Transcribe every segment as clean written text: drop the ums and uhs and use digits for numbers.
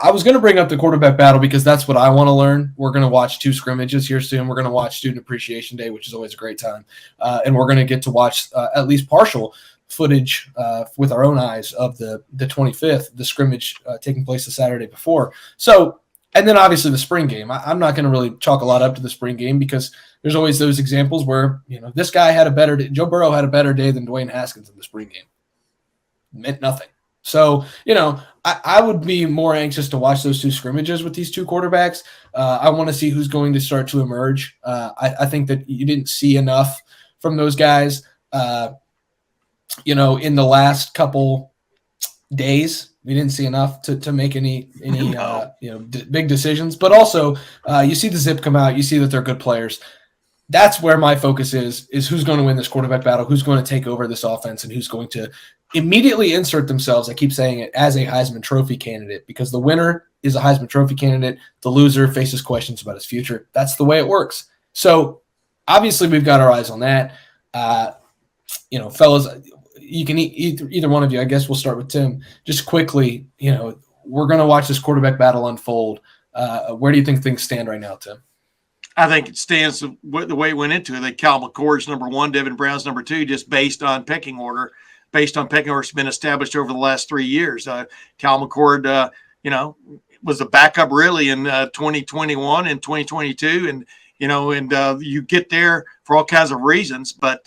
I was going to bring up the quarterback battle because that's what I want to learn. We're going to watch 2 scrimmages here soon. We're going to watch Student Appreciation Day, which is always a great time. And we're going to get to watch at least partial footage with our own eyes of the 25th, the scrimmage taking place the Saturday before. So, and then obviously the spring game. I'm not going to really chalk a lot up to the spring game because there's always those examples where, this guy had a better day. Joe Burrow had a better day than Dwayne Haskins in the spring game. Meant nothing. So, I would be more anxious to watch those 2 scrimmages with these 2 quarterbacks. I want to see who's going to start to emerge. I think that you didn't see enough from those guys, in the last couple days. We didn't see enough to make any big decisions. But also, you see the zip come out. You see that they're good players. That's where my focus is who's going to win this quarterback battle, who's going to take over this offense, and who's going to immediately insert themselves, I keep saying it, as a Heisman Trophy candidate, because the winner is a Heisman Trophy candidate. The loser faces questions about his future. That's the way it works. So obviously we've got our eyes on that. Fellas, you can either one of you, I guess we'll start with Tim. Just quickly, we're going to watch this quarterback battle unfold. Where do you think things stand right now, Tim? I think it stands the way it went into it. That Cal McCord's number 1, Devin Brown's number 2, just based on pecking order. Based on pecking order, has been established over the last 3 years. Cal McCord, was a backup really in 2021 and 2022, and you get there for all kinds of reasons. But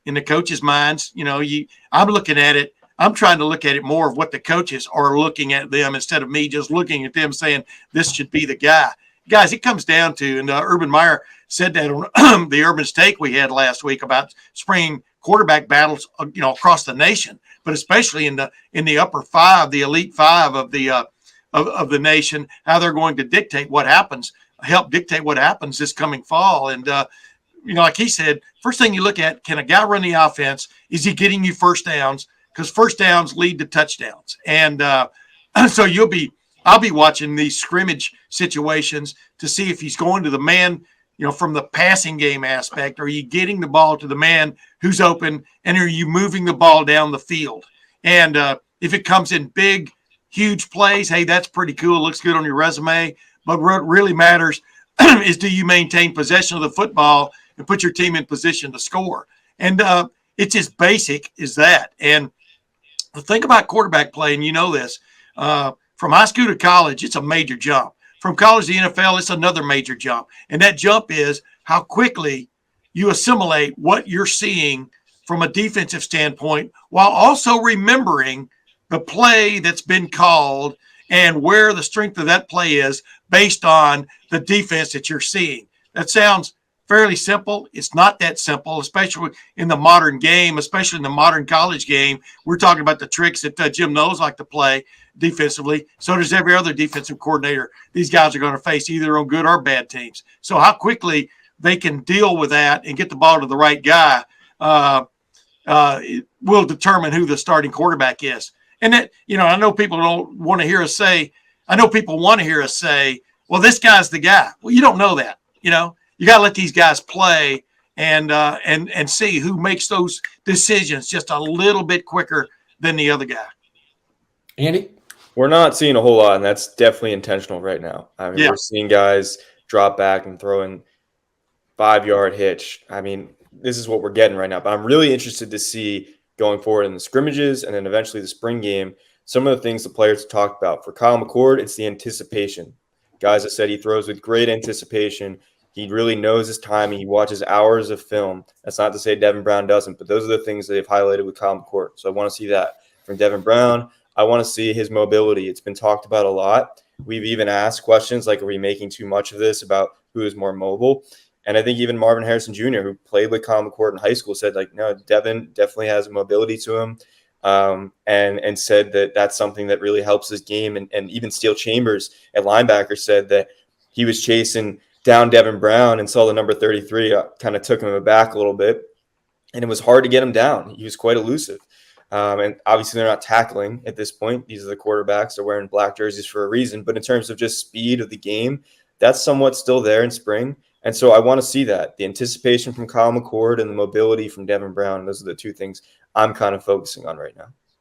in the coaches' minds, I'm looking at it. I'm trying to look at it more of what the coaches are looking at them instead of me just looking at them saying this should be the guy. Guys, it comes down to, and Urban Meyer said that on the Urban Steak we had last week about spring quarterback battles, across the nation, but especially in the upper 5, the elite 5 of the nation, how they're going to help dictate what happens this coming fall. And like he said, first thing you look at, can a guy run the offense? Is he getting you first downs? Because first downs lead to touchdowns, and so I'll be watching these scrimmage situations to see if he's going to the man. From the passing game aspect, are you getting the ball to the man who's open, and are you moving the ball down the field? And if it comes in big, huge plays, hey, that's pretty cool. It looks good on your resume. But what really matters is, do you maintain possession of the football and put your team in position to score? And it's as basic as that. And the thing about quarterback play, and this, from high school to college, it's a major jump. From college to the NFL, it's another major jump. And that jump is how quickly you assimilate what you're seeing from a defensive standpoint while also remembering the play that's been called and where the strength of that play is based on the defense that you're seeing. That sounds fairly simple. It's not that simple, especially in the modern game, especially in the modern college game. We're talking about the tricks that Jim knows like to play defensively. So does every other defensive coordinator. These guys are going to face either on good or bad teams. So how quickly they can deal with that and get the ball to the right guy will determine who the starting quarterback is. And that, I know people don't want to hear us say, well, this guy's the guy. Well, you don't know that. You got to let these guys play and see who makes those decisions just a little bit quicker than the other guy. Andy? We're not seeing a whole lot, and that's definitely intentional right now. We're seeing guys drop back and throw in 5-yard hitch. This is what we're getting right now. But I'm really interested to see going forward in the scrimmages and then eventually the spring game, some of the things the players talked about. For Kyle McCord, it's the anticipation. Guys that said he throws with great anticipation. He really knows his timing. He watches hours of film. That's not to say Devin Brown doesn't, but those are the things that they've highlighted with Kyle McCord. So I want to see that from Devin Brown. I want to see his mobility. It's been talked about a lot. We've even asked questions like, are we making too much of this about who is more mobile? And I think even Marvin Harrison Jr., who played with Kyle McCord in high school, said, no, Devin definitely has a mobility to him, and said that that's something that really helps his game. And even Steele Chambers at linebacker said that he was chasing down Devin Brown and saw the number 33, kind of took him aback a little bit. And it was hard to get him down. He was quite elusive. And obviously they're not tackling at this point. These are the quarterbacks. They're wearing black jerseys for a reason. But in terms of just speed of the game, that's somewhat still there in spring. And so I want to see that. The anticipation from Kyle McCord and the mobility from Devin Brown. Those are the two things I'm kind of focusing on right now.